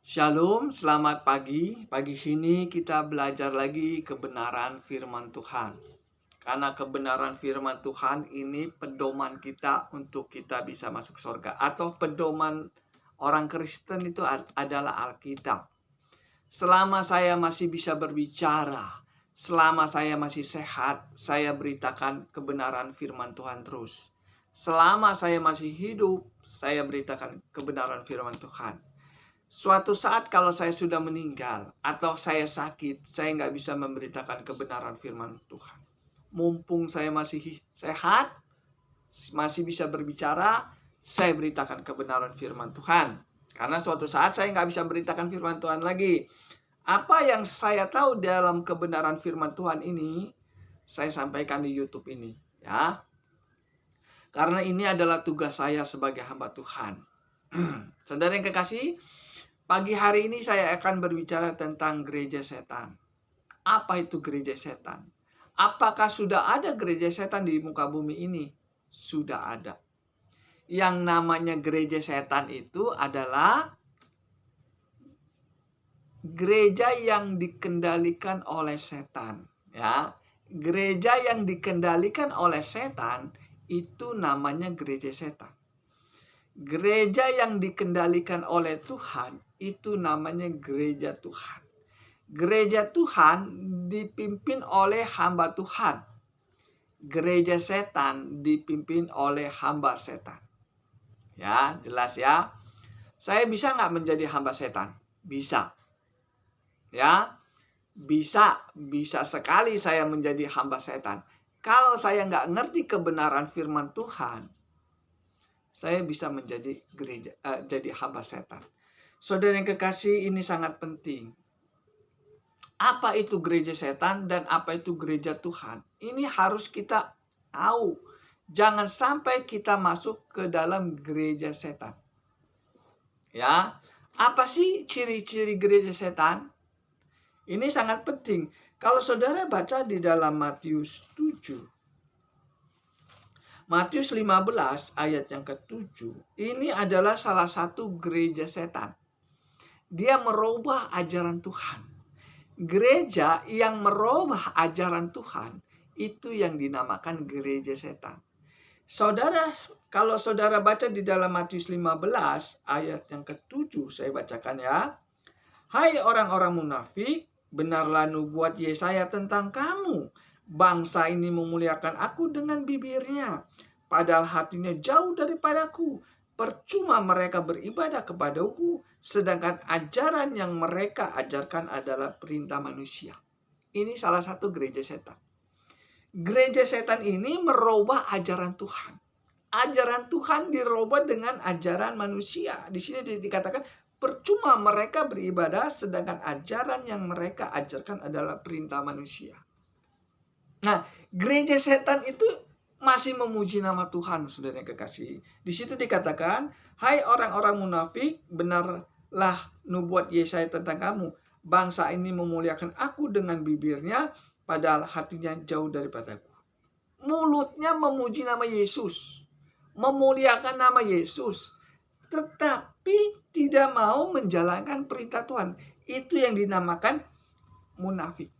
Shalom, selamat pagi. Pagi ini kita belajar lagi kebenaran firman Tuhan. Karena kebenaran firman Tuhan ini pedoman kita untuk kita bisa masuk surga. Atau pedoman orang Kristen itu adalah Alkitab. Selama saya masih bisa berbicara, selama saya masih sehat, saya beritakan kebenaran firman Tuhan terus. Selama saya masih hidup, saya beritakan kebenaran firman Tuhan. Suatu saat kalau saya sudah meninggal atau saya sakit, saya nggak bisa memberitakan kebenaran firman Tuhan. Mumpung saya masih sehat, masih bisa berbicara, saya beritakan kebenaran firman Tuhan. Karena suatu saat saya nggak bisa beritakan firman Tuhan lagi. Apa yang saya tahu dalam kebenaran firman Tuhan ini, saya sampaikan di YouTube ini. Ya, karena ini adalah tugas saya sebagai hamba Tuhan. Saudara yang kekasih, pagi hari ini saya akan berbicara tentang gereja setan. Apa itu gereja setan? Apakah sudah ada gereja setan di muka bumi ini? Sudah ada. Yang namanya gereja setan itu adalah gereja yang dikendalikan oleh setan. Ya, gereja yang dikendalikan oleh setan itu namanya gereja setan. Gereja yang dikendalikan oleh Tuhan itu namanya gereja Tuhan. Gereja Tuhan dipimpin oleh hamba Tuhan. Gereja setan dipimpin oleh hamba setan. Ya, jelas ya. Saya bisa nggak menjadi hamba setan? Bisa. Ya, bisa sekali saya menjadi hamba setan. Kalau saya nggak ngerti kebenaran firman Tuhan, saya bisa menjadi jadi hamba setan. Saudara yang kekasih, ini sangat penting. Apa itu gereja setan dan apa itu gereja Tuhan? Ini harus kita tahu. Jangan sampai kita masuk ke dalam gereja setan. Ya, apa sih ciri-ciri gereja setan? Ini sangat penting. Kalau saudara baca di dalam Matius 7. Matius 15 ayat yang ke-7. Ini adalah salah satu gereja setan. Dia merubah ajaran Tuhan. Gereja yang merubah ajaran Tuhan itu yang dinamakan gereja setan. Saudara, kalau saudara baca di dalam Matius 15 ayat yang ke-7, saya bacakan ya. Hai orang-orang munafik, benarlah nubuat Yesaya tentang kamu. Bangsa ini memuliakan aku dengan bibirnya, padahal hatinya jauh daripadaku. Percuma mereka beribadah kepadaku, sedangkan ajaran yang mereka ajarkan adalah perintah manusia. Ini salah satu gereja setan. Gereja setan ini merubah ajaran Tuhan. Ajaran Tuhan dirubah dengan ajaran manusia. Di sini dikatakan percuma mereka beribadah, sedangkan ajaran yang mereka ajarkan adalah perintah manusia. Nah, gereja setan itu masih memuji nama Tuhan, saudara yang kekasih. Di situ dikatakan, hai orang-orang munafik, benarlah nubuat Yesaya tentang kamu. Bangsa ini memuliakan aku dengan bibirnya, padahal hatinya jauh daripadaku. Mulutnya memuji nama Yesus, memuliakan nama Yesus, tetapi tidak mau menjalankan perintah Tuhan. Itu yang dinamakan munafik.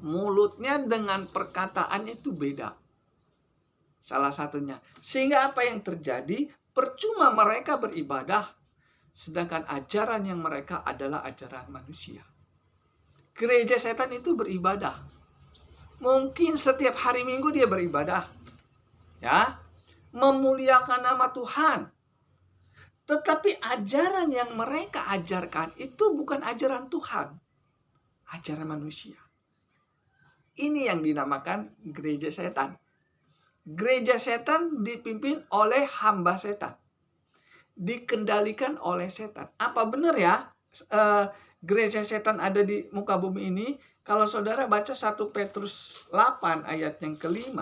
Mulutnya dengan perkataannya itu beda. Salah satunya. Sehingga apa yang terjadi? Percuma mereka beribadah, sedangkan ajaran yang mereka adalah ajaran manusia. Gereja setan itu beribadah. Mungkin setiap hari Minggu dia beribadah. Ya, memuliakan nama Tuhan. Tetapi ajaran yang mereka ajarkan itu bukan ajaran Tuhan. Ajaran manusia. Ini yang dinamakan gereja setan. Gereja setan dipimpin oleh hamba setan. Dikendalikan oleh setan. Apa benar ya gereja setan ada di muka bumi ini? Kalau saudara baca 1 Petrus 8 ayat yang ke-5.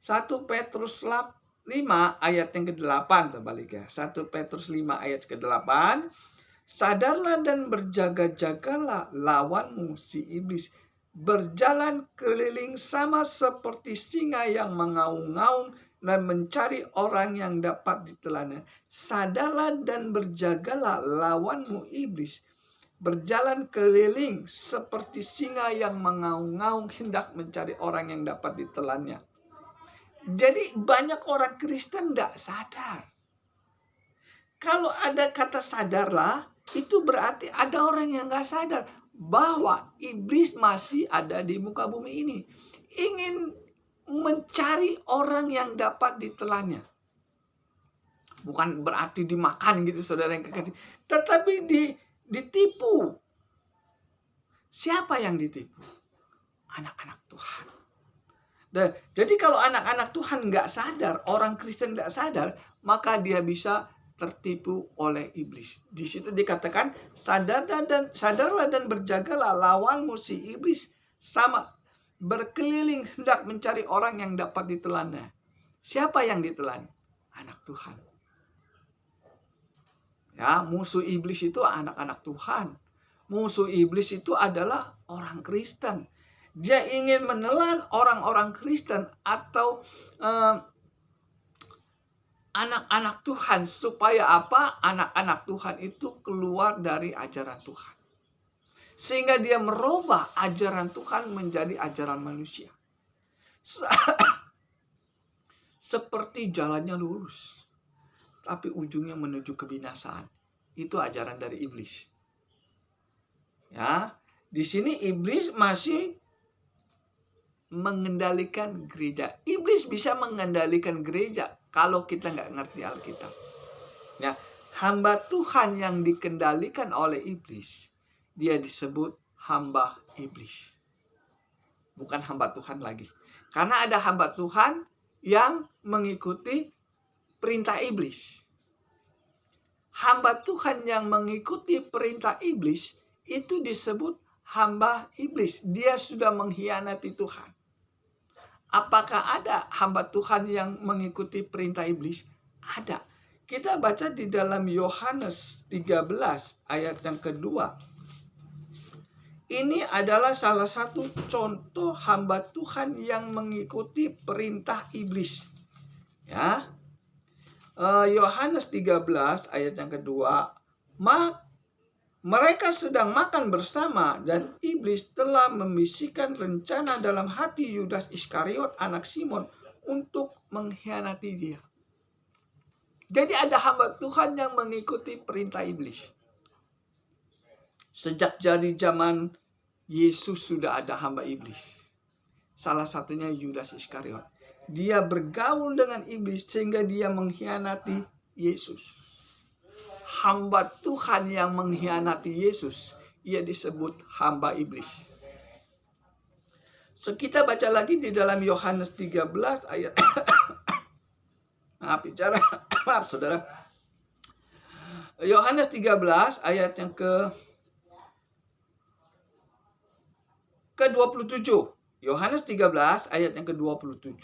1 Petrus 5 ayat yang ke-8 terbalik ya. 1 Petrus 5 ayat ke-8. Sadarlah dan berjaga-jagalah, lawanmu si iblis berjalan keliling sama seperti singa yang mengaung-ngaung dan mencari orang yang dapat ditelannya. Sadarlah dan berjagalah, lawanmu iblis berjalan keliling seperti singa yang mengaung-ngaung hendak mencari orang yang dapat ditelannya. Jadi banyak orang Kristen tidak sadar. Kalau ada kata sadarlah, itu berarti ada orang yang nggak sadar bahwa iblis masih ada di muka bumi ini. Ingin mencari orang yang dapat ditelannya. Bukan berarti dimakan gitu saudara yang kekasih. Tetapi ditipu. Siapa yang ditipu? Anak-anak Tuhan. Dan, jadi kalau anak-anak Tuhan nggak sadar, orang Kristen nggak sadar, maka dia bisa tertipu oleh iblis. Di situ dikatakan sadarlah dan berjagalah, lawanmu si iblis sama berkeliling hendak mencari orang yang dapat ditelannya. Siapa yang ditelan? Anak Tuhan. Ya, musuh iblis itu anak-anak Tuhan. Musuh iblis itu adalah orang Kristen. Dia ingin menelan orang-orang Kristen atau anak-anak Tuhan. Supaya apa? Anak-anak Tuhan itu keluar dari ajaran Tuhan. Sehingga dia merubah ajaran Tuhan menjadi ajaran manusia. Seperti jalannya lurus, tapi ujungnya menuju kebinasaan. Itu ajaran dari iblis. Ya, di sini iblis masih mengendalikan gereja. Iblis bisa mengendalikan gereja kalau kita nggak ngerti Alkitab. Ya, hamba Tuhan yang dikendalikan oleh iblis, dia disebut hamba iblis. Bukan hamba Tuhan lagi. Karena ada hamba Tuhan yang mengikuti perintah iblis. Hamba Tuhan yang mengikuti perintah iblis itu disebut hamba iblis. Dia sudah mengkhianati Tuhan. Apakah ada hamba Tuhan yang mengikuti perintah iblis? Ada. Kita baca di dalam Yohanes 13 ayat yang kedua. Ini adalah salah satu contoh hamba Tuhan yang mengikuti perintah iblis. Ya. Yohanes 13 ayat yang kedua. Mereka sedang makan bersama dan iblis telah membisikkan rencana dalam hati Yudas Iskariot anak Simon untuk mengkhianati dia. Jadi ada hamba Tuhan yang mengikuti perintah iblis. Sejak dari zaman Yesus sudah ada hamba iblis. Salah satunya Yudas Iskariot. Dia bergaul dengan iblis sehingga dia mengkhianati Yesus. Hamba Tuhan yang mengkhianati Yesus, ia disebut hamba iblis. So kita baca lagi di dalam Yohanes 13 ayat maaf saudara. Yohanes 13 ayat yang ke-27. Yohanes 13 ayat yang ke-27.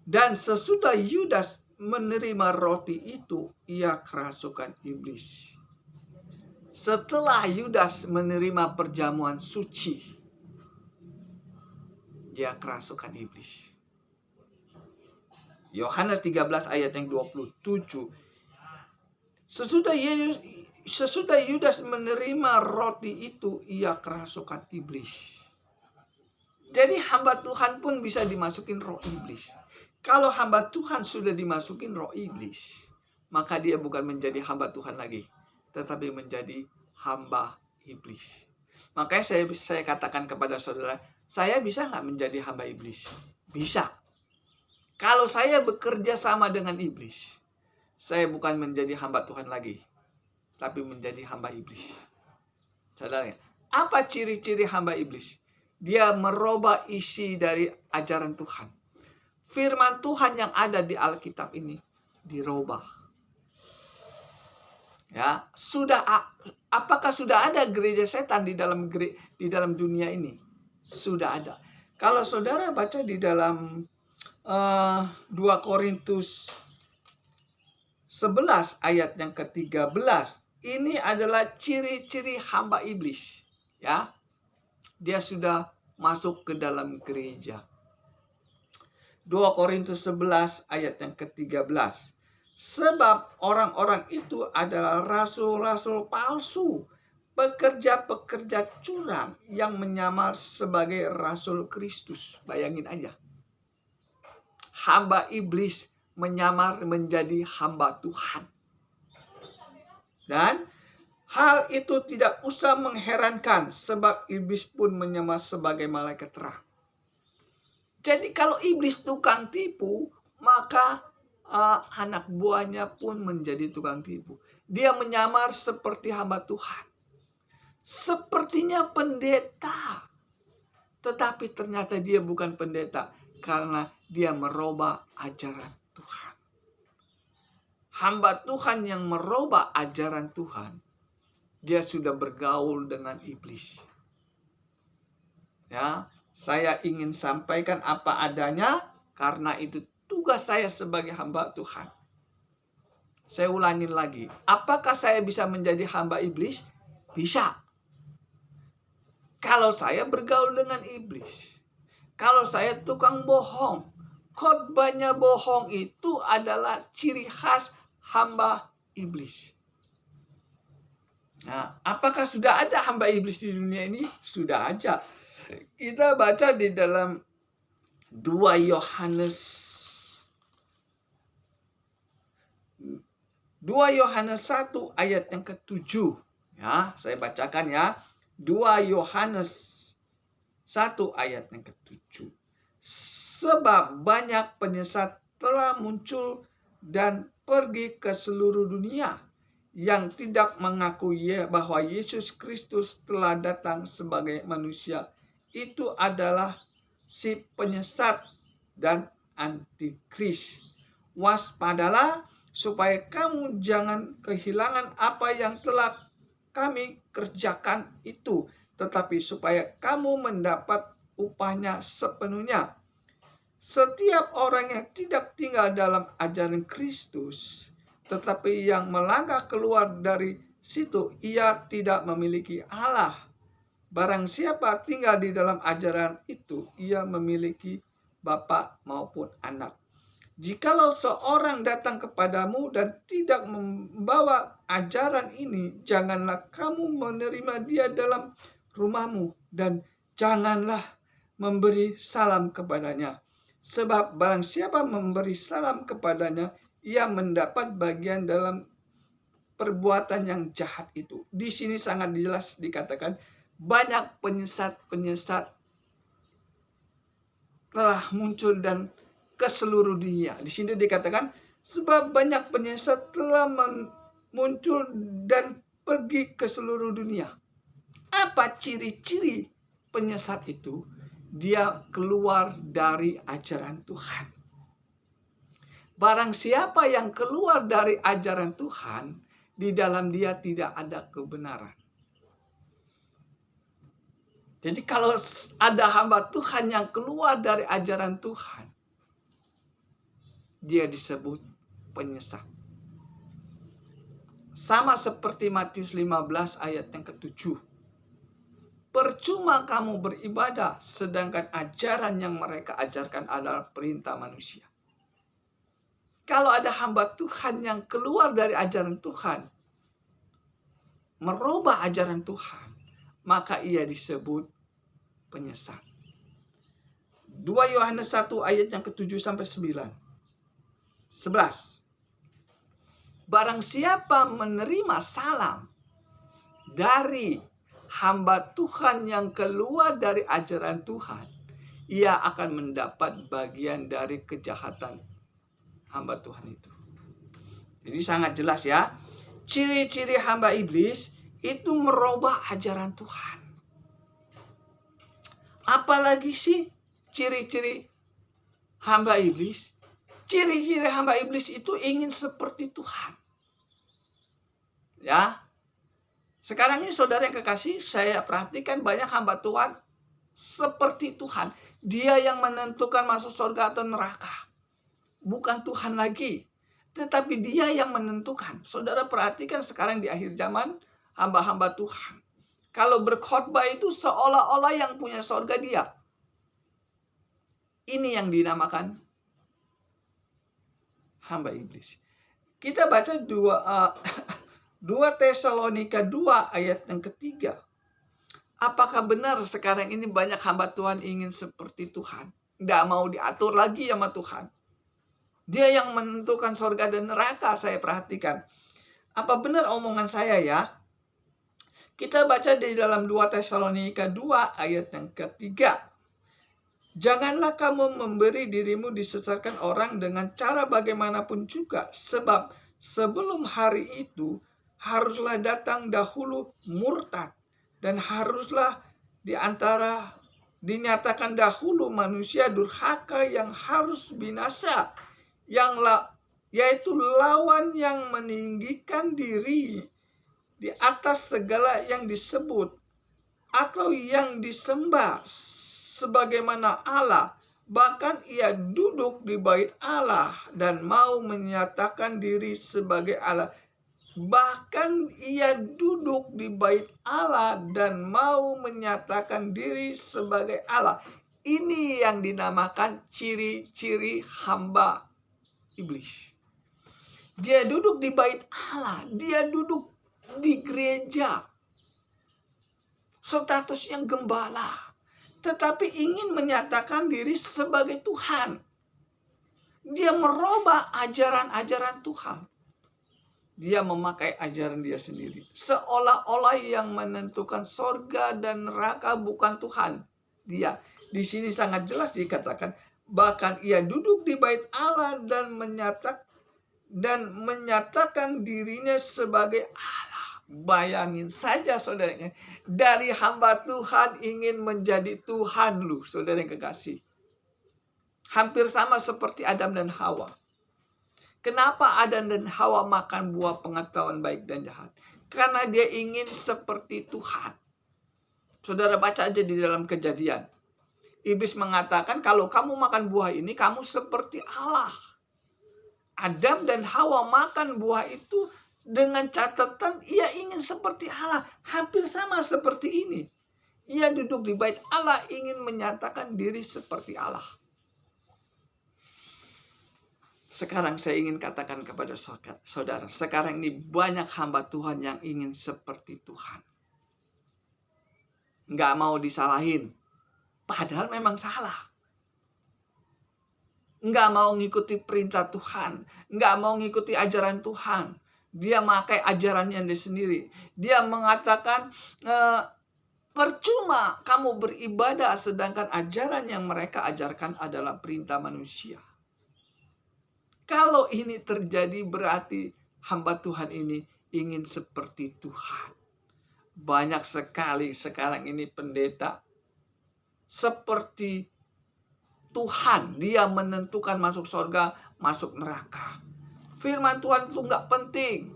Dan sesudah Yudas menerima roti itu, ia kerasukan iblis. Setelah Yudas menerima perjamuan suci, dia kerasukan iblis. Yohanes 13 ayat yang 27. Sesudah Yudas menerima roti itu, ia kerasukan iblis. Jadi hamba Tuhan pun bisa dimasukin roh iblis. Kalau hamba Tuhan sudah dimasukin roh iblis, maka dia bukan menjadi hamba Tuhan lagi, tetapi menjadi hamba iblis. Makanya saya katakan kepada saudara, saya bisa nggak menjadi hamba iblis? Bisa. Kalau saya bekerja sama dengan iblis, saya bukan menjadi hamba Tuhan lagi, tapi menjadi hamba iblis. Saudara, apa ciri-ciri hamba iblis? Dia merubah isi dari ajaran Tuhan. Firman Tuhan yang ada di Alkitab ini dirubah. Ya, apakah sudah ada gereja setan di dalam dunia ini? Sudah ada. Kalau saudara baca di dalam 2 Korintus 11 ayat yang ke-13, ini adalah ciri-ciri hamba iblis. Ya, dia sudah masuk ke dalam gereja. 2 Korintus 11 ayat yang ke-13. Sebab orang-orang itu adalah rasul-rasul palsu, pekerja-pekerja curang yang menyamar sebagai rasul Kristus. Bayangin aja. Hamba iblis menyamar menjadi hamba Tuhan. Dan hal itu tidak usah mengherankan sebab iblis pun menyamar sebagai malaikat terang. Jadi kalau iblis tukang tipu, maka anak buahnya pun menjadi tukang tipu. Dia menyamar seperti hamba Tuhan. Sepertinya pendeta. Tetapi ternyata dia bukan pendeta. Karena dia merubah ajaran Tuhan. Hamba Tuhan yang merubah ajaran Tuhan, dia sudah bergaul dengan iblis. Ya, saya ingin sampaikan apa adanya, karena itu tugas saya sebagai hamba Tuhan. Saya ulangin lagi. Apakah saya bisa menjadi hamba iblis? Bisa. Kalau saya bergaul dengan iblis. Kalau saya tukang bohong. Khotbahnya bohong itu adalah ciri khas hamba iblis. Nah, apakah sudah ada hamba iblis di dunia ini? Sudah ada. Kita baca di dalam 2 Yohanes 1 ayat yang ke-7. Ya, saya bacakan ya. 2 Yohanes 1 ayat yang ke-7. Sebab banyak penyesat telah muncul dan pergi ke seluruh dunia yang tidak mengakui bahwa Yesus Kristus telah datang sebagai manusia. Itu adalah si penyesat dan antikris. Waspadalah supaya kamu jangan kehilangan apa yang telah kami kerjakan itu, tetapi supaya kamu mendapat upahnya sepenuhnya. Setiap orang yang tidak tinggal dalam ajaran Kristus, tetapi yang melangkah keluar dari situ, ia tidak memiliki Allah. Barang siapa tinggal di dalam ajaran itu, ia memiliki Bapa maupun Anak. Jikalau seorang datang kepadamu dan tidak membawa ajaran ini, janganlah kamu menerima dia dalam rumahmu, dan janganlah memberi salam kepadanya. Sebab barang siapa memberi salam kepadanya, ia mendapat bagian dalam perbuatan yang jahat itu. Di sini sangat jelas dikatakan, banyak penyesat-penyesat telah muncul dan ke seluruh dunia. Di sini dikatakan, sebab banyak penyesat telah muncul dan pergi ke seluruh dunia. Apa ciri-ciri penyesat itu? Dia keluar dari ajaran Tuhan. Barang siapa yang keluar dari ajaran Tuhan, di dalam dia tidak ada kebenaran. Jadi kalau ada hamba Tuhan yang keluar dari ajaran Tuhan, dia disebut penyesat. Sama seperti Matius 15 ayat yang ke-7. Percuma kamu beribadah, sedangkan ajaran yang mereka ajarkan adalah perintah manusia. Kalau ada hamba Tuhan yang keluar dari ajaran Tuhan, merubah ajaran Tuhan, maka ia disebut penyesat. 2 Yohanes 1 ayat yang ke-7 sampai 9. 11. Barang siapa menerima salam dari hamba Tuhan yang keluar dari ajaran Tuhan, ia akan mendapat bagian dari kejahatan hamba Tuhan itu. Jadi sangat jelas ya. Ciri-ciri hamba iblis itu merubah ajaran Tuhan. Apalagi sih ciri-ciri hamba iblis? Ciri-ciri hamba iblis itu ingin seperti Tuhan. Ya. Sekarang ini saudara yang kekasih, saya perhatikan banyak hamba Tuhan seperti Tuhan. Dia yang menentukan masuk surga atau neraka. Bukan Tuhan lagi. Tetapi dia yang menentukan. Saudara perhatikan sekarang di akhir zaman, hamba-hamba Tuhan. Kalau berkhotbah itu seolah-olah yang punya surga dia. Ini yang dinamakan hamba iblis. Kita baca 2 Tesalonika 2 ayat yang ketiga. Apakah benar sekarang ini banyak hamba Tuhan ingin seperti Tuhan? Nggak mau diatur lagi sama Tuhan. Dia yang menentukan surga dan neraka, saya perhatikan. Apa benar omongan saya ya? Kita baca di dalam 2 Tesalonika 2 ayat yang ketiga. Janganlah kamu memberi dirimu disesatkan orang dengan cara bagaimanapun juga. Sebab sebelum hari itu haruslah datang dahulu murtad. Dan haruslah dinyatakan dahulu manusia durhaka yang harus binasa. Yaitu lawan yang meninggikan diri di atas segala yang disebut atau yang disembah sebagaimana Allah. Bahkan ia duduk di bait Allah dan mau menyatakan diri sebagai Allah. Bahkan ia duduk di bait Allah dan mau menyatakan diri sebagai Allah. Ini yang dinamakan ciri-ciri hamba iblis. Dia duduk di bait Allah, dia duduk di gereja, statusnya gembala, tetapi ingin menyatakan diri sebagai Tuhan. Dia merubah ajaran-ajaran Tuhan. Dia memakai ajaran dia sendiri. Seolah-olah yang menentukan sorga dan neraka bukan Tuhan. Dia di sini sangat jelas dikatakan, bahkan ia duduk di bait Allah dan menyatakan dirinya sebagai Allah. Bayangin saja saudara, dari hamba Tuhan ingin menjadi Tuhan lu, saudara yang kekasih. Hampir sama seperti Adam dan Hawa. Kenapa Adam dan Hawa makan buah pengetahuan baik dan jahat? Karena dia ingin seperti Tuhan. Saudara baca aja di dalam Kejadian. Iblis mengatakan kalau kamu makan buah ini, kamu seperti Allah. Adam dan Hawa makan buah itu dengan catatan ia ingin seperti Allah. Hampir sama seperti ini. Ia duduk di bait Allah ingin menyatakan diri seperti Allah. Sekarang saya ingin katakan kepada saudara, sekarang ini banyak hamba Tuhan yang ingin seperti Tuhan. Nggak mau disalahin, padahal memang salah. Nggak mau ngikuti perintah Tuhan, nggak mau ngikuti ajaran Tuhan. Dia pakai ajarannya dia sendiri. Dia mengatakan, percuma kamu beribadah, sedangkan ajaran yang mereka ajarkan adalah perintah manusia. Kalau ini terjadi berarti hamba Tuhan ini ingin seperti Tuhan. Banyak sekali sekarang ini pendeta seperti Tuhan. Dia menentukan masuk surga, masuk neraka. Firman Tuhan itu nggak penting.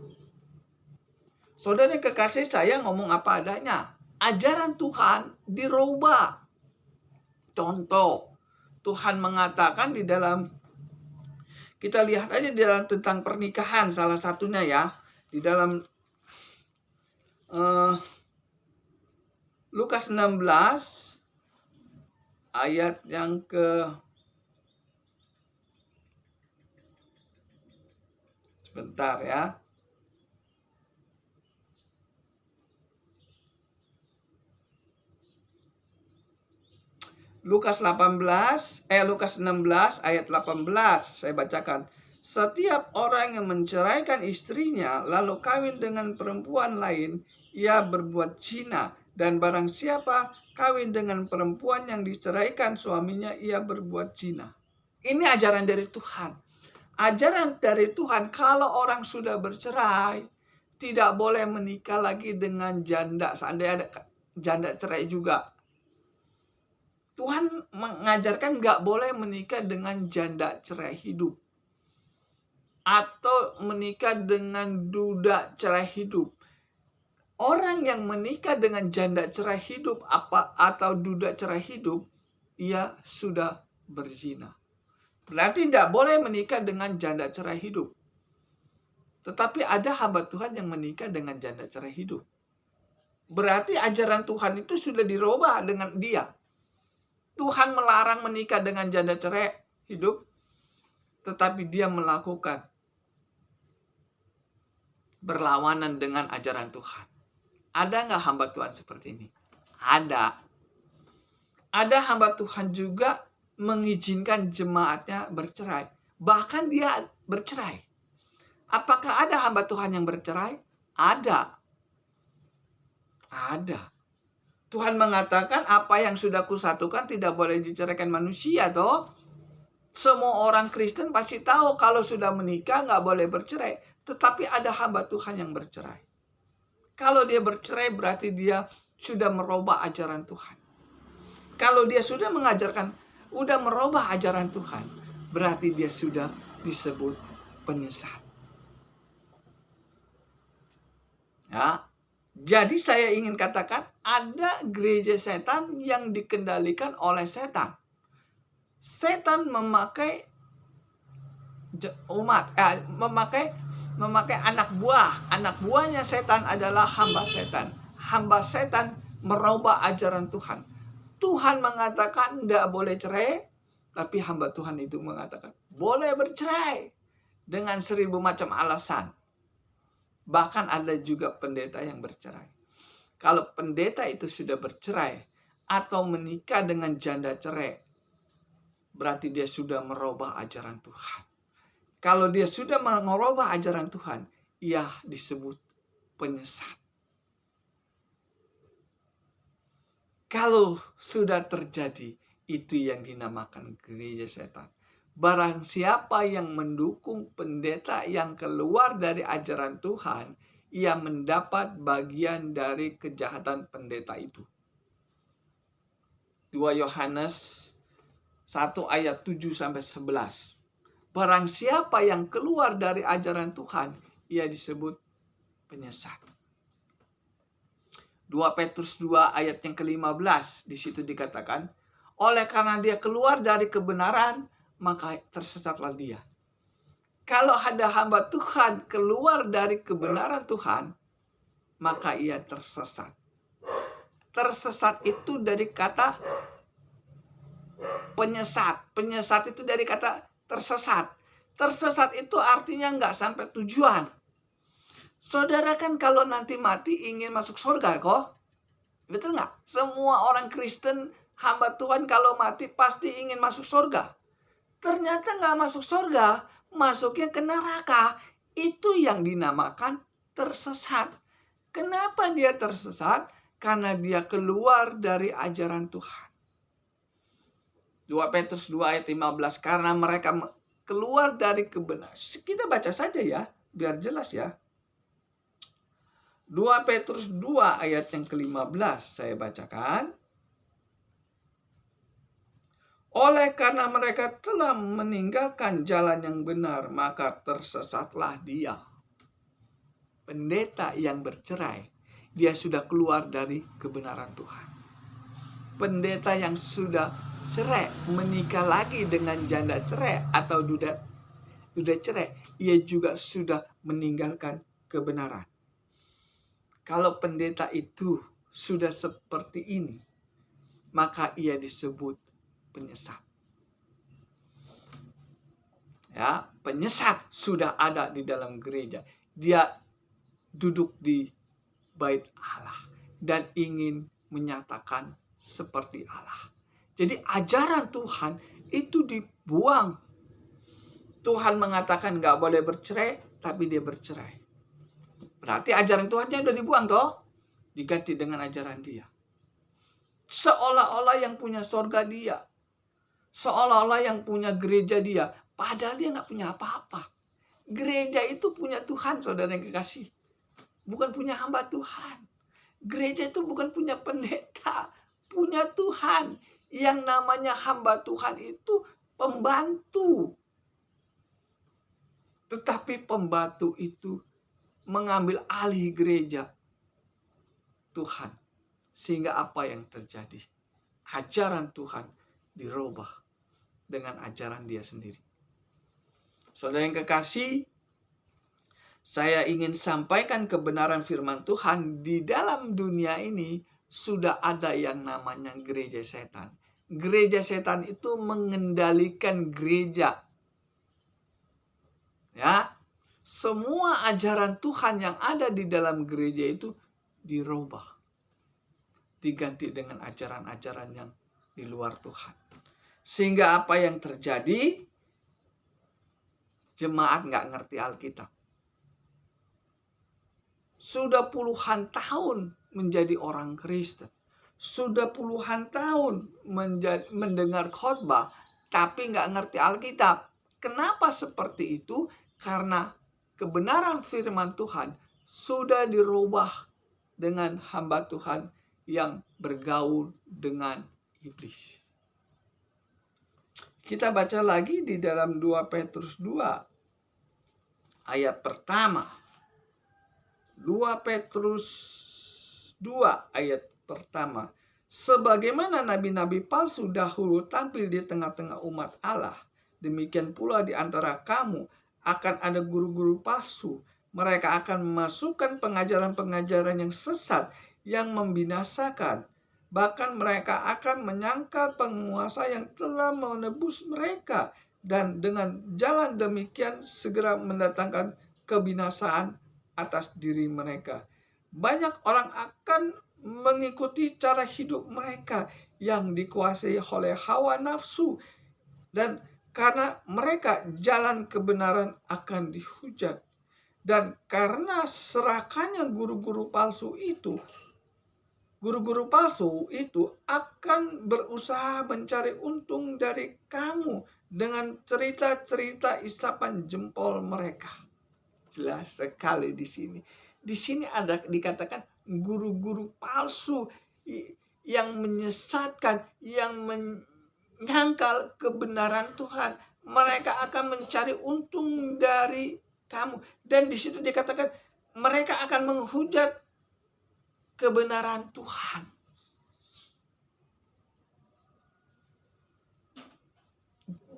Saudara kekasih, saya ngomong apa adanya. Ajaran Tuhan dirubah. Contoh, Tuhan mengatakan di dalam, kita lihat aja di dalam tentang pernikahan salah satunya ya. Di dalam Lukas 16 ayat yang sebentar ya. Lukas 16 ayat 18 saya bacakan. Setiap orang yang menceraikan istrinya lalu kawin dengan perempuan lain, ia berbuat zina, dan barang siapa kawin dengan perempuan yang diceraikan suaminya, ia berbuat zina. Ini ajaran dari Tuhan. Ajaran dari Tuhan, kalau orang sudah bercerai, tidak boleh menikah lagi dengan janda. Seandainya ada janda cerai juga, Tuhan mengajarkan nggak boleh menikah dengan janda cerai hidup. Atau menikah dengan duda cerai hidup. Orang yang menikah dengan janda cerai hidup atau duda cerai hidup, ia sudah berzina. Berarti tidak boleh menikah dengan janda cerai hidup. Tetapi ada hamba Tuhan yang menikah dengan janda cerai hidup. Berarti ajaran Tuhan itu sudah dirubah dengan dia. Tuhan melarang menikah dengan janda cerai hidup. tetapi dia melakukan berlawanan dengan ajaran Tuhan. Ada nggak hamba Tuhan seperti ini? Ada. Ada hamba Tuhan juga mengizinkan jemaatnya bercerai. Bahkan dia bercerai. Apakah ada hamba Tuhan yang bercerai? Ada. Ada. Tuhan mengatakan apa yang sudah kusatukan tidak boleh diceraikan manusia, toh. Semua orang Kristen pasti tahu kalau sudah menikah nggak boleh bercerai. Tetapi ada hamba Tuhan yang bercerai. Kalau dia bercerai berarti dia sudah merubah ajaran Tuhan. Kalau dia sudah merubah ajaran Tuhan, berarti dia sudah disebut penyesat. Ya. Jadi saya ingin katakan ada gereja setan yang dikendalikan oleh setan. Setan memakai memakai anak buah. Anak buahnya setan adalah hamba setan. Hamba setan merubah ajaran Tuhan. Tuhan mengatakan tidak boleh cerai, tapi hamba Tuhan itu mengatakan boleh bercerai dengan 1000 macam alasan. Bahkan ada juga pendeta yang bercerai. Kalau pendeta itu sudah bercerai atau menikah dengan janda cerai, berarti dia sudah merubah ajaran Tuhan. Kalau dia sudah merubah ajaran Tuhan, ia disebut penyesat. Kalau sudah terjadi, itu yang dinamakan gereja setan. Barang siapa yang mendukung pendeta yang keluar dari ajaran Tuhan, ia mendapat bagian dari kejahatan pendeta itu. 2 Yohanes 1 ayat 7-11. Barang siapa yang keluar dari ajaran Tuhan, ia disebut penyesat. 2 Petrus 2 ayat yang ke-15, di situ dikatakan, oleh karena dia keluar dari kebenaran, maka tersesatlah dia. Kalau ada hamba Tuhan keluar dari kebenaran Tuhan, maka ia tersesat. Tersesat itu dari kata penyesat. Penyesat itu dari kata tersesat. Tersesat itu artinya nggak sampai tujuan. Saudara kan kalau nanti mati ingin masuk surga kok. Betul nggak? Semua orang Kristen hamba Tuhan kalau mati pasti ingin masuk surga. Ternyata nggak masuk surga, masuknya ke neraka. Itu yang dinamakan tersesat. Kenapa dia tersesat? Karena dia keluar dari ajaran Tuhan. 2 Petrus 2 ayat 15. Karena mereka keluar dari kebenaran. Kita baca saja ya, biar jelas ya. 2 Petrus 2 ayat yang ke-15 saya bacakan. Oleh karena mereka telah meninggalkan jalan yang benar, maka tersesatlah dia. Pendeta yang bercerai, dia sudah keluar dari kebenaran Tuhan. Pendeta yang sudah cerai, menikah lagi dengan janda cerai atau duda cerai, ia juga sudah meninggalkan kebenaran. Kalau pendeta itu sudah seperti ini, maka ia disebut penyesat. Ya, penyesat sudah ada di dalam gereja. Dia duduk di bait Allah dan ingin menyatakan seperti Allah. Jadi ajaran Tuhan itu dibuang. Tuhan mengatakan nggak boleh bercerai, tapi dia bercerai. Berarti ajaran Tuhannya udah dibuang toh, diganti dengan ajaran dia. Seolah-olah yang punya surga dia, seolah-olah yang punya gereja dia, padahal dia nggak punya apa-apa. Gereja itu punya Tuhan, saudara yang kekasih, bukan punya hamba Tuhan. Gereja itu bukan punya pendeta, punya Tuhan. Yang namanya hamba Tuhan itu pembantu. Tetapi pembantu itu mengambil alih gereja Tuhan. Sehingga apa yang terjadi? Ajaran Tuhan dirubah dengan ajaran dia sendiri. Saudara yang kekasih, saya ingin sampaikan kebenaran firman Tuhan. Di dalam dunia ini sudah ada yang namanya gereja setan. Gereja setan itu mengendalikan gereja. Ya, semua ajaran Tuhan yang ada di dalam gereja itu dirubah, diganti dengan ajaran-ajaran yang di luar Tuhan. Sehingga apa yang terjadi? Jemaat nggak ngerti Alkitab. Sudah puluhan tahun menjadi orang Kristen. Sudah puluhan tahun mendengar khotbah, tapi nggak ngerti Alkitab. Kenapa seperti itu? Karena kebenaran firman Tuhan sudah dirubah dengan hamba Tuhan yang bergaul dengan iblis. Kita baca lagi di dalam 2 Petrus 2 ayat pertama. 2 Petrus 2 ayat pertama. Sebagaimana nabi-nabi palsu dahulu tampil di tengah-tengah umat Allah, demikian pula di antara kamu akan ada guru-guru palsu. Mereka akan memasukkan pengajaran-pengajaran yang sesat yang membinasakan. Bahkan mereka akan menyangkal penguasa yang telah menebus mereka, dan dengan jalan demikian segera mendatangkan kebinasaan atas diri mereka. Banyak orang akan mengikuti cara hidup mereka yang dikuasai oleh hawa nafsu, dan karena mereka jalan kebenaran akan dihujat. Dan karena serakannya guru-guru palsu itu akan berusaha mencari untung dari kamu dengan cerita-cerita isapan jempol mereka. Jelas sekali di sini. Di sini ada dikatakan guru-guru palsu yang menyesatkan, yang menyangkal kebenaran Tuhan. Mereka akan mencari untung dari kamu. Dan di situ dikatakan mereka akan menghujat kebenaran Tuhan.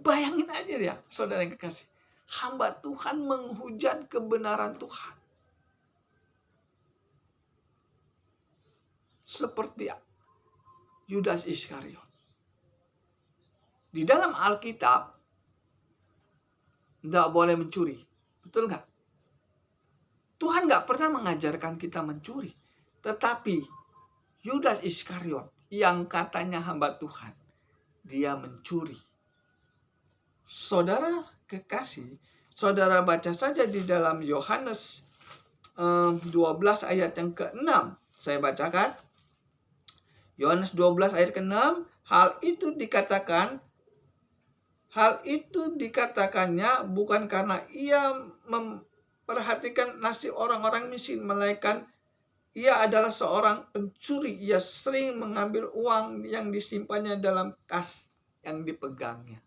Bayangin aja ya, saudara yang kekasih. Hamba Tuhan menghujat kebenaran Tuhan. Seperti Yudas Iskariot. Di dalam Alkitab, tidak boleh mencuri. Betul nggak? Tuhan nggak pernah mengajarkan kita mencuri. Tetapi Yudas Iskariot yang katanya hamba Tuhan, dia mencuri. Saudara kekasih, saudara baca saja di dalam Yohanes 12 ayat yang ke-6. Saya bacakan. Yohanes 12 ayat ke-6. Hal itu dikatakannya bukan karena ia memperhatikan nasib orang-orang miskin, melainkan ia adalah seorang pencuri. Ia sering mengambil uang yang disimpannya dalam kas yang dipegangnya.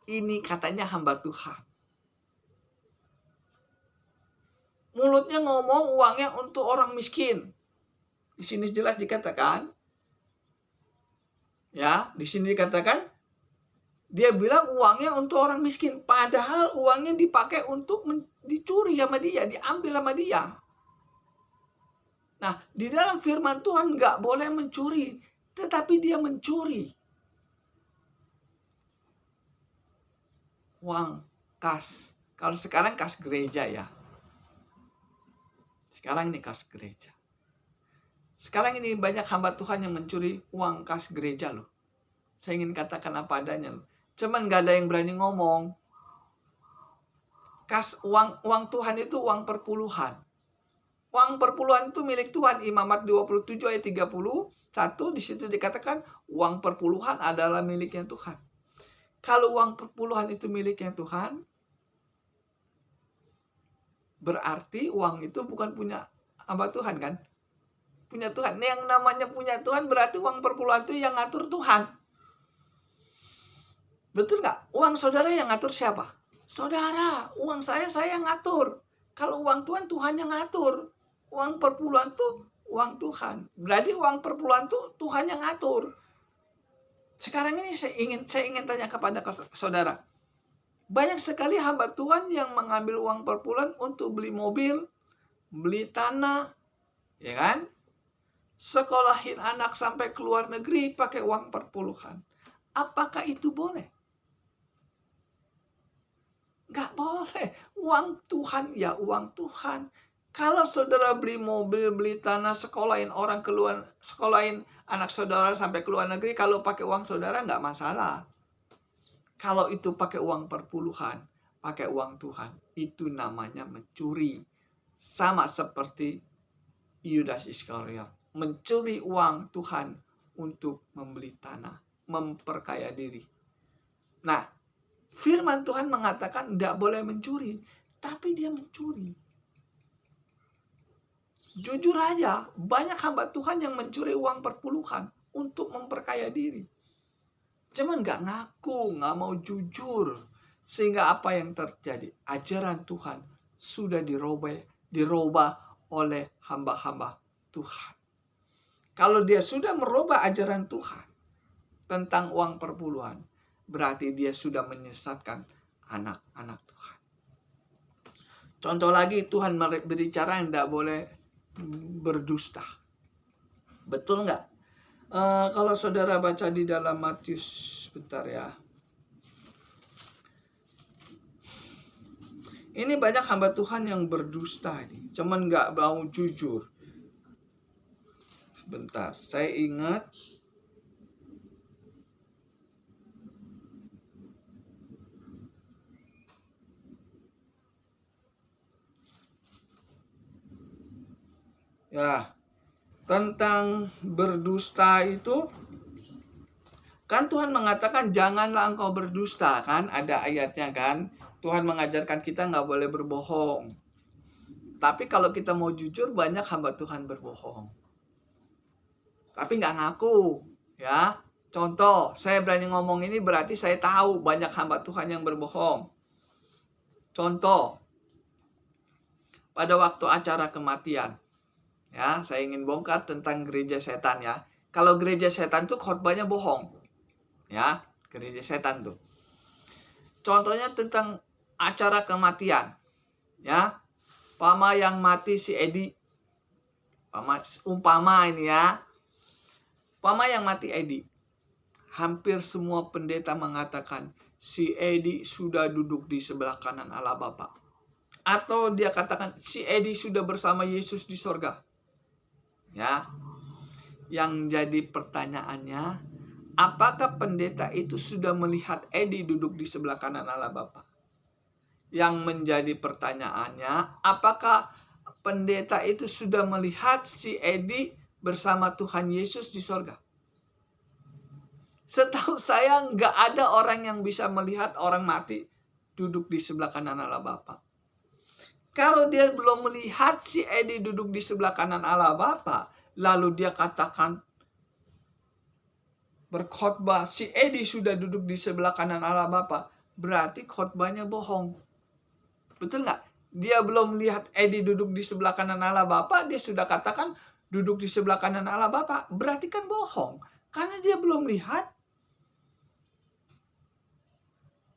Ini katanya hamba Tuhan. Mulutnya ngomong uangnya untuk orang miskin. Di sini jelas dikatakan, ya, di sini dikatakan dia bilang uangnya untuk orang miskin, padahal uangnya dipakai untuk dicuri sama dia, diambil sama dia. Nah, di dalam firman Tuhan nggak boleh mencuri, tetapi dia mencuri uang kas. Kalau sekarang kas gereja ya. Sekarang ini kas gereja. Sekarang ini banyak hamba Tuhan yang mencuri uang kas gereja loh. Saya ingin katakan apa adanya loh. Cuman nggak ada yang berani ngomong. Kas uang Tuhan itu uang perpuluhan. Uang perpuluhan itu milik Tuhan. Imamat 27 ayat 31 di situ dikatakan uang perpuluhan adalah miliknya Tuhan. Kalau uang perpuluhan itu miliknya Tuhan, berarti uang itu bukan punya hamba Tuhan kan? Punya Tuhan. Yang namanya punya Tuhan berarti uang perpuluhan itu yang ngatur Tuhan. Betul nggak? Uang saudara yang ngatur siapa? Saudara. Uang saya yang ngatur. Kalau uang Tuhan, Tuhan yang ngatur. Uang perpuluhan itu uang Tuhan. Berarti uang perpuluhan itu Tuhan yang ngatur. Sekarang ini saya ingin tanya kepada saudara. Banyak sekali hamba Tuhan yang mengambil uang perpuluhan untuk beli mobil, beli tanah, ya kan? Sekolahin anak sampai ke luar negeri pakai uang perpuluhan. Apakah itu boleh? Nggak boleh. Uang Tuhan ya uang Tuhan. Kalau saudara beli mobil, beli tanah, sekolahin orang keluar, sekolahin anak saudara sampai ke luar negeri, kalau pakai uang saudara nggak masalah. Kalau itu pakai uang perpuluhan, pakai uang Tuhan, itu namanya mencuri. Sama seperti Yudas Iskariot, mencuri uang Tuhan untuk membeli tanah, memperkaya diri. Nah, firman Tuhan mengatakan tidak boleh mencuri, tapi dia mencuri. Jujur aja, banyak hamba Tuhan yang mencuri uang perpuluhan untuk memperkaya diri. Cuman nggak ngaku, nggak mau jujur. Sehingga apa yang terjadi? Ajaran Tuhan sudah dirubah oleh hamba-hamba Tuhan. Kalau dia sudah merubah ajaran Tuhan tentang uang perpuluhan, berarti dia sudah menyesatkan anak-anak Tuhan. Contoh lagi, Tuhan berbicara yang tidak boleh berdusta. Betul nggak? Kalau saudara baca di dalam Matius, bentar ya. Ini banyak hamba Tuhan yang berdusta ini, cuman nggak mau jujur. Sebentar, saya ingat. Ya, tentang berdusta itu, kan Tuhan mengatakan janganlah engkau berdusta, kan? Ada ayatnya kan? Tuhan mengajarkan kita nggak boleh berbohong. Tapi kalau kita mau jujur, banyak hamba Tuhan berbohong. Tapi nggak ngaku, ya. Contoh, saya berani ngomong ini berarti saya tahu banyak hamba Tuhan yang berbohong. Contoh, pada waktu acara kematian, ya, saya ingin bongkar tentang gereja setan ya. Kalau gereja setan tuh khotbahnya bohong, ya, gereja setan tuh. Contohnya tentang acara kematian, ya. Umpama yang mati si Edi, umpama ini ya, umpama yang mati Edi. Hampir semua pendeta mengatakan si Edi sudah duduk di sebelah kanan Allah Bapa. Atau dia katakan si Edi sudah bersama Yesus di sorga. Ya, yang jadi pertanyaannya, apakah pendeta itu sudah melihat Edi duduk di sebelah kanan Allah Bapa? Yang menjadi pertanyaannya, apakah pendeta itu sudah melihat si Edi bersama Tuhan Yesus di sorga? Setahu saya nggak ada orang yang bisa melihat orang mati duduk di sebelah kanan Allah Bapa. Kalau dia belum melihat si Edi duduk di sebelah kanan Allah Bapa, lalu dia katakan berkhotbah si Edi sudah duduk di sebelah kanan Allah Bapa, berarti khotbahnya bohong. Betul nggak? Dia belum melihat Edi duduk di sebelah kanan Allah Bapa, dia sudah katakan duduk di sebelah kanan Allah Bapa, berarti kan bohong. Karena dia belum lihat.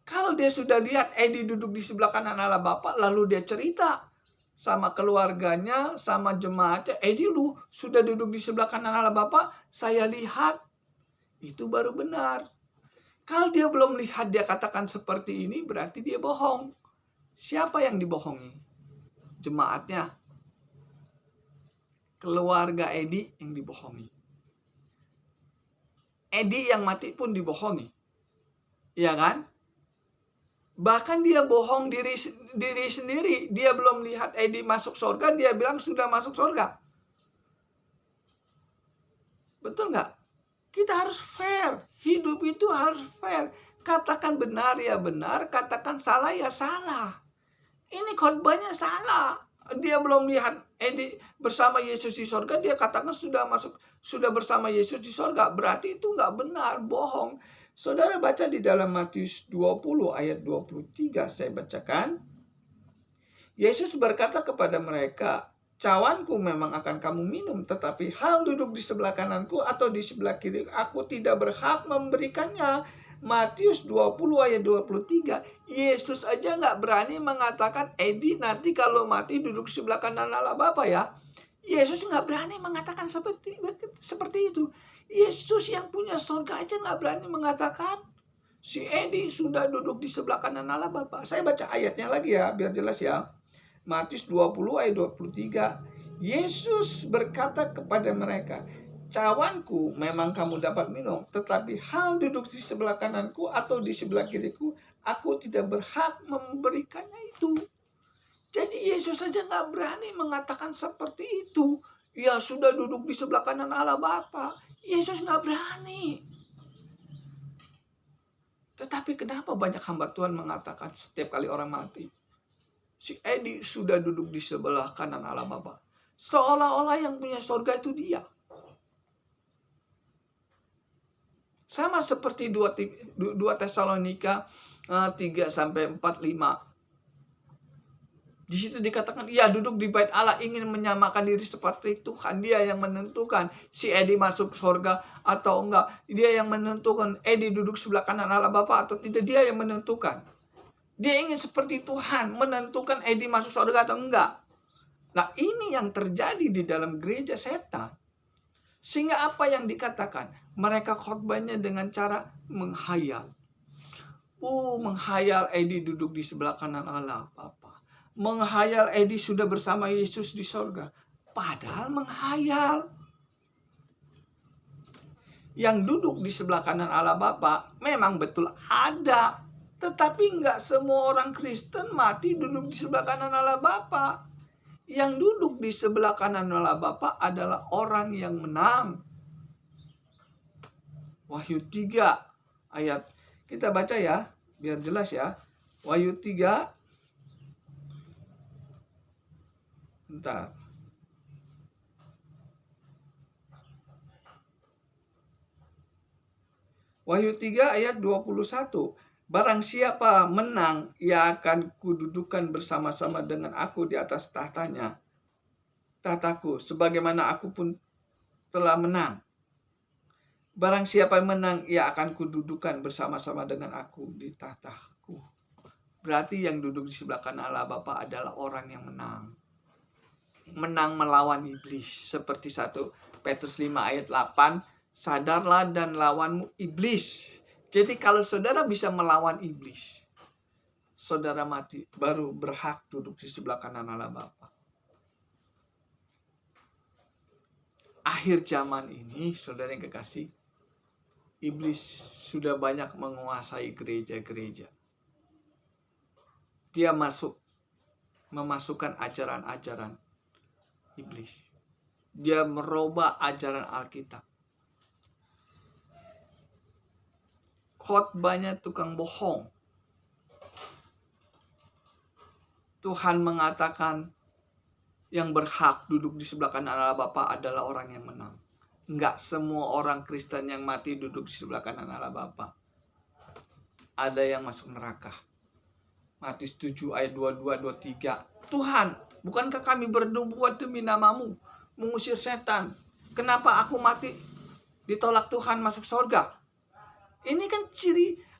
Kalau dia sudah lihat Edi duduk di sebelah kanan Allah Bapa, lalu dia cerita sama keluarganya, sama jemaatnya, Edi lu sudah duduk di sebelah kanan Allah Bapa, saya lihat. Itu baru benar. Kalau dia belum lihat, dia katakan seperti ini, berarti dia bohong. Siapa yang dibohongi? Jemaatnya. Keluarga Edi yang dibohongi. Edi yang mati pun dibohongi. Iya kan? Bahkan dia bohong diri sendiri. Dia belum lihat Edi masuk surga, dia bilang sudah masuk surga. Betul nggak? Kita harus fair. Hidup itu harus fair. Katakan benar ya benar, katakan salah ya salah. Ini khotbahnya salah. Dia belum lihat Edi bersama Yesus di surga, dia katakan sudah bersama Yesus di surga. Berarti itu nggak benar, bohong. Saudara baca di dalam Matius 20 ayat 23, saya bacakan. Yesus berkata kepada mereka, cawanku memang akan kamu minum, tetapi hal duduk di sebelah kananku atau di sebelah kiri aku tidak berhak memberikannya. Matius 20 ayat 23, Yesus aja nggak berani mengatakan Edi nanti kalau mati duduk di sebelah kanan Allah Bapa ya. Yesus nggak berani mengatakan seperti itu. Yesus yang punya surga aja nggak berani mengatakan Si Edi sudah duduk di sebelah kanan Allah Bapa. Saya baca ayatnya lagi ya, biar jelas ya. Matius 20 ayat 23. Yesus berkata kepada mereka, cawanku memang kamu dapat minum, tetapi hal duduk di sebelah kananku atau di sebelah kiriku, aku tidak berhak memberikannya itu. Jadi Yesus saja nggak berani mengatakan seperti itu. Ya sudah duduk di sebelah kanan Allah Bapa. Yesus nggak berani. Tetapi kenapa banyak hamba Tuhan mengatakan setiap kali orang mati, si Edi sudah duduk di sebelah kanan Allah Bapa. Seolah-olah yang punya surga itu dia. Sama seperti 2 Tesalonika 3-4-5. Di situ dikatakan, ia duduk di bait Allah ingin menyamakan diri seperti Tuhan. Dia yang menentukan si Edi masuk surga atau enggak. Dia yang menentukan Edi duduk sebelah kanan Allah Bapa atau tidak. Dia yang menentukan. Dia ingin seperti Tuhan, menentukan Edi masuk surga atau enggak. Nah, ini yang terjadi di dalam gereja setan. Sehingga apa yang dikatakan? Mereka khotbahnya dengan cara menghayal. Menghayal Edi duduk di sebelah kanan Allah Bapa. Menghayal Edi sudah bersama Yesus di sorga. Padahal menghayal. Yang duduk di sebelah kanan Allah Bapa memang betul ada. Tetapi nggak semua orang Kristen mati duduk di sebelah kanan Allah Bapa. Yang duduk di sebelah kanan Allah Bapa adalah orang yang menang. Wahyu 3 ayat. Kita baca ya, biar jelas ya. Wahyu 3. Bentar. Wahyu 3 ayat 21. Barang siapa menang, ia akan kududukan bersama-sama dengan aku di atas tahtanya. Tahtaku, sebagaimana aku pun telah menang. Barang siapa yang menang, ia akan kududukan bersama-sama dengan aku di tahtaku. Berarti yang duduk di sebelah kanan Allah Bapa adalah orang yang menang. Menang melawan iblis. Seperti 1 Petrus 5 ayat 8. Sadarlah dan lawanmu iblis. Jadi kalau saudara bisa melawan iblis, saudara mati, baru berhak duduk di sebelah kanan Allah Bapa. Akhir zaman ini, saudara yang kekasih, iblis sudah banyak menguasai gereja-gereja. Dia memasukkan ajaran-ajaran iblis. Dia merubah ajaran Alkitab. Khotbahnya tukang bohong. Tuhan mengatakan yang berhak duduk di sebelah kanan Allah Bapa adalah orang yang menang. Enggak semua orang Kristen yang mati duduk di sebelah kanan Allah Bapa. Ada yang masuk neraka. Matius 7 ayat 22-23. Tuhan, bukankah kami bernubuat demi namamu, mengusir setan? Kenapa aku mati ditolak Tuhan masuk surga? Ini kan ciri